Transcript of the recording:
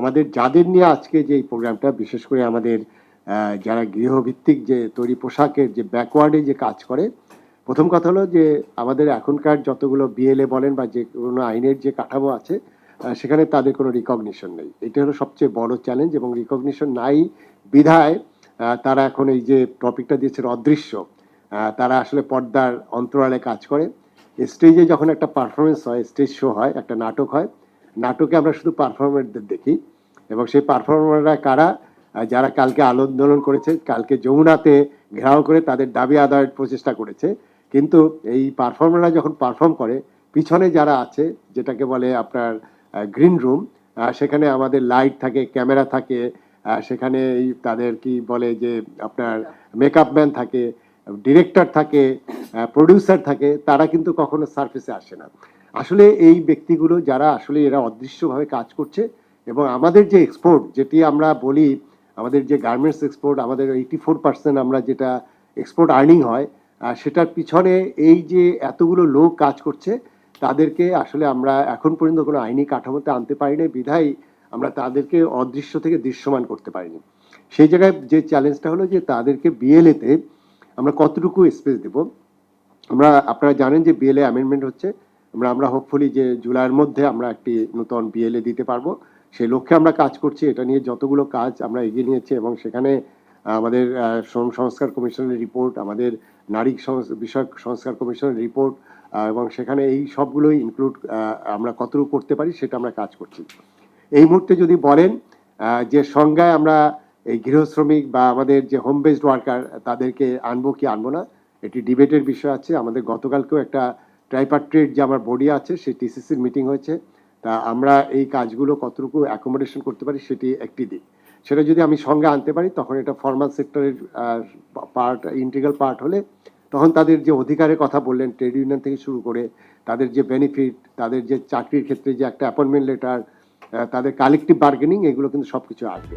আমাদের যাদের নিয়ে আজকে যে এই প্রোগ্রামটা, বিশেষ করে আমাদের যারা গৃহভিত্তিক যে তৈরি পোশাকের যে ব্যাকওয়ার্ডে যে কাজ করে, প্রথম কথা হলো যে আমাদের এখনকার যতগুলো বিএলএ বলেন বা যে কোনো আইনের যে কাঠামো আছে, সেখানে তাদের কোনো রিকগনিশন নেই। এটা হলো সবচেয়ে বড় চ্যালেঞ্জ, এবং রিকগনিশন নাই বিধায় তারা এখন এই যে টপিকটা দিয়েছে অদৃশ্য, তারা আসলে পর্দার অন্তরালে কাজ করে। স্টেজে যখন একটা পারফরমেন্স হয়, স্টেজ শো হয়, একটা নাটক হয়, নাটকে আমরা শুধু পারফর্মারদের দেখি, এবং সেই পারফর্মাররা কারা? যারা কালকে আন্দোলন করেছে, কালকে যমুনাতে ঘেরাও করে তাদের দাবি আদায়ের প্রচেষ্টা করেছে। কিন্তু এই পারফর্মাররা যখন পারফর্ম করে, পিছনে যারা আছে, যেটাকে বলে আপনার গ্রিন রুম, সেখানে আমাদের লাইট থাকে, ক্যামেরা থাকে, সেখানে এই তাদের কি বলে যে আপনার মেকআপ ম্যান থাকে, ডিরেক্টর থাকে, প্রডিউসার থাকে, তারা কিন্তু কখনো সার্ফেসে আসে না। আসলে এই ব্যক্তিগুলো যারা আসলে এরা অদৃশ্যভাবে কাজ করছে, এবং আমাদের যে এক্সপোর্ট, যেটি আমরা বলি আমাদের যে গার্মেন্টস এক্সপোর্ট, আমাদের 84% আমরা যেটা এক্সপোর্ট আর্নিং হয়, সেটার পিছনে এই যে এতগুলো লোক কাজ করছে, তাদেরকে আসলে আমরা এখন পর্যন্ত কোনো আইনি কাঠামোতে আনতে পারিনি বিধায় আমরা তাদেরকে অদৃশ্য থেকে দৃশ্যমান করতে পারিনি। সেই জায়গায় যে চ্যালেঞ্জটা হলো যে তাদেরকে বিএলএতে আমরা কতটুকু স্পেস দেব। আপনারা জানেন যে বিএলএ অ্যামেন্ডমেন্ট হচ্ছে, আমরা হোপফুলি যে জুলাইয়ের মধ্যে আমরা একটি নতুন বিএলএ দিতে পারবো, সেই লক্ষ্যে আমরা কাজ করছি। এটা নিয়ে যতগুলো কাজ আমরা এগিয়ে নিয়েছি, এবং সেখানে আমাদের শ্রম সংস্কার কমিশনের রিপোর্ট, আমাদের নারী বিষয়ক সংস্কার কমিশনের রিপোর্ট, এবং সেখানে এই সবগুলোই ইনক্লুড আমরা কতটুকু করতে পারি সেটা আমরা কাজ করছি। এই মুহূর্তে যদি বলেন যে সংজ্ঞায় আমরা এই গৃহ শ্রমিক বা আমাদের যে হোম বেসড ওয়ার্কার তাদেরকে আনবো কি আনবো না, এটি ডিবেটের বিষয় আছে। আমাদের গতকালকেও একটা ট্রাইপার্ট্রেট যে আমার বডি আছে, সেই টিসিসির মিটিং হয়েছে। তা আমরা এই কাজগুলো কতটুকু অ্যাকোমোডেশন করতে পারি সেটি একটি দিক। সেটা যদি আমি সঙ্গে আনতে পারি, তখন এটা ফর্মাল সেক্টরের পার্ট, ইন্টিগ্রাল পার্ট হলে তখন তাদের যে অধিকারের কথা বললেন, ট্রেড ইউনিয়ন থেকে শুরু করে তাদের যে বেনিফিট, তাদের যে চাকরির ক্ষেত্রে যে একটা অ্যাপয়েন্টমেন্ট লেটার, তাদের কালেকটিভ বার্গেনিং, এগুলো কিন্তু সব কিছু আসবে।